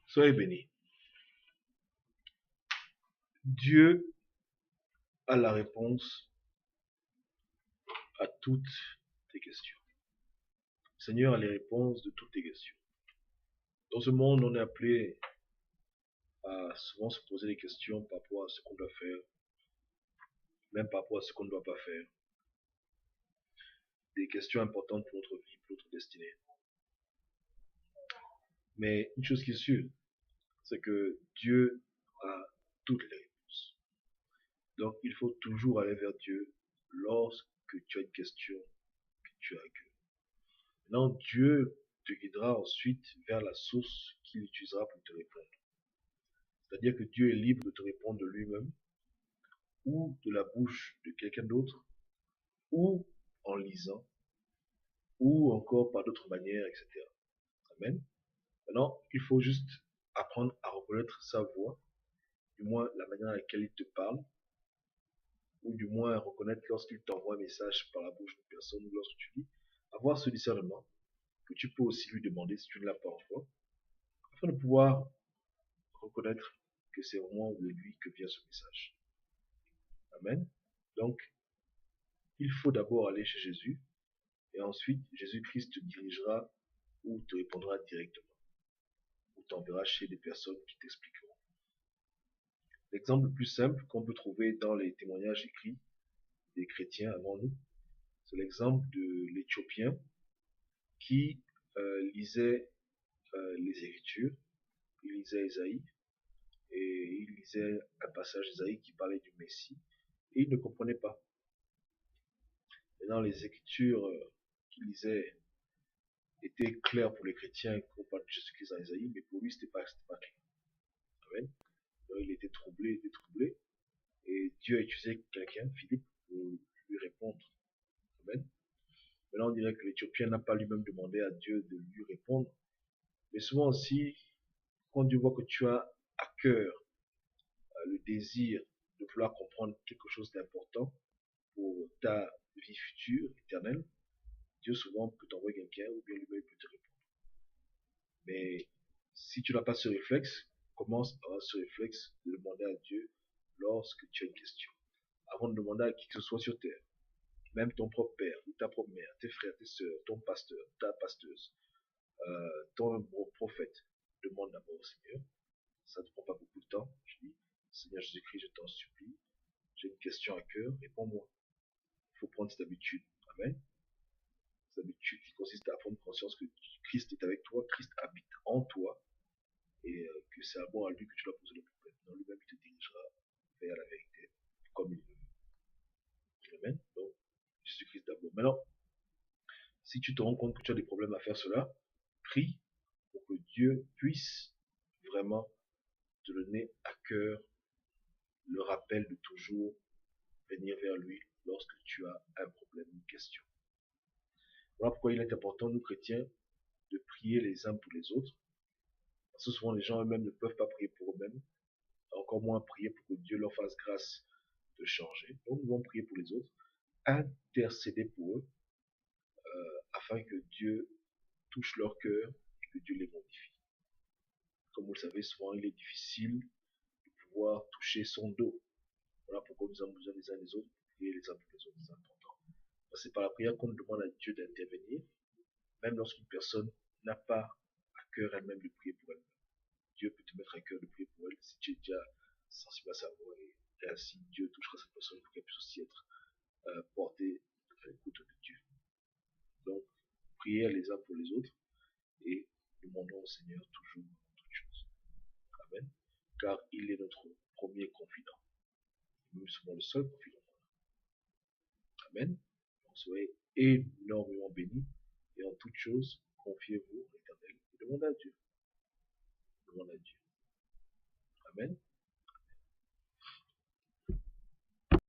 Soyez bénis. Dieu a la réponse à toutes tes questions. Le Seigneur a les réponses de toutes tes questions. Dans ce monde, on est appelé à souvent se poser des questions par rapport à ce qu'on doit faire, même par rapport à ce qu'on ne doit pas faire. Des questions importantes pour notre vie, pour notre destinée. Mais une chose qui est sûre, c'est que Dieu a toutes les réponses. Donc il faut toujours aller vers Dieu lorsque tu as une question que tu as à cœur. Maintenant, Dieu te guidera ensuite vers la source qu'il utilisera pour te répondre. C'est-à-dire que Dieu est libre de te répondre de lui-même, ou de la bouche de quelqu'un d'autre, ou en lisant, ou encore par d'autres manières, etc. Amen. Maintenant, il faut juste apprendre à reconnaître sa voix, du moins la manière à laquelle il te parle, ou du moins reconnaître lorsqu'il t'envoie un message par la bouche d'une personne, ou lorsque tu lis, avoir ce discernement que tu peux aussi lui demander si tu ne l'as pas encore, afin de pouvoir reconnaître que c'est vraiment de lui que vient ce message. Amen. Donc, il faut d'abord aller chez Jésus, et ensuite, Jésus-Christ te dirigera ou te répondra directement, ou t'enverra chez des personnes qui t'expliqueront. L'exemple le plus simple qu'on peut trouver dans les témoignages écrits des chrétiens avant nous, c'est l'exemple de l'Éthiopien qui lisait les Écritures, il lisait Ésaïe, et il lisait un passage d'Ésaïe qui parlait du Messie, et il ne comprenait pas. Maintenant, les Écritures qu'il lisait étaient claires pour les chrétiens qu'on parle de Jésus-Christ dans Ésaïe, mais pour lui, c'était pas clair. Amen. Donc, il était troublé, et Dieu a utilisé quelqu'un, Philippe, pour lui répondre. Amen. Maintenant, on dirait que l'Éthiopien n'a pas lui-même demandé à Dieu de lui répondre, mais souvent aussi, quand Dieu voit que tu as à cœur le désir de vouloir comprendre quelque chose d'important pour ta vie future, éternelle, Dieu souvent peut t'envoyer quelqu'un ou bien lui-même peut te répondre. Mais si tu n'as pas ce réflexe, commence à avoir ce réflexe de demander à Dieu lorsque tu as une question. Avant de demander à qui que ce soit sur terre, même ton propre père ou ta propre mère, tes frères, tes sœurs, ton pasteur, ta pasteuse, ton prophète, demande d'abord au Seigneur. Ça ne te prend pas beaucoup de temps. Je dis, Seigneur Jésus-Christ, je t'en supplie, j'ai une question à cœur, réponds-moi. Il faut prendre cette habitude. Amen. Cette habitude qui consiste à prendre conscience que Christ est avec toi, Christ habite en toi, et que c'est d'abord à lui que tu dois poser le problème. Non, lui-même, il te dirigera vers la vérité, comme il veut. Amen. Donc, Jésus-Christ d'abord. Maintenant, si tu te rends compte que tu as des problèmes à faire cela, prie pour que Dieu puisse vraiment te donner à cœur le rappel de toujours venir vers lui lorsque tu as un problème, une question. Voilà pourquoi il est important, nous chrétiens, de prier les uns pour les autres. Parce que souvent les gens eux-mêmes ne peuvent pas prier pour eux-mêmes, encore moins prier pour que Dieu leur fasse grâce de changer. Donc nous devons prier pour les autres, intercéder pour eux, afin que Dieu touche leur cœur et que Dieu les modifie. Comme vous le savez, souvent il est difficile de pouvoir toucher son dos. Voilà pourquoi nous avons besoin les uns des autres pour prier les uns pour les autres. C'est important. C'est par la prière qu'on demande à Dieu d'intervenir, même lorsqu'une personne n'a pas à cœur elle-même de prier pour elle-même. Dieu peut te mettre à cœur de prier pour elle si tu es déjà sensible à sa voix, et ainsi Dieu touchera cette personne pour qu'elle puisse aussi être portée à l'écoute de Dieu. Donc, priez les uns pour les autres et demandons au Seigneur toujours toutes choses. Amen. Car il est notre premier confident. Nous sommes le seul confident. Amen. Donc, soyez énormément bénis et en toutes choses, confiez-vous à l'Éternel et demandez à Dieu. Demandez à Dieu. Amen.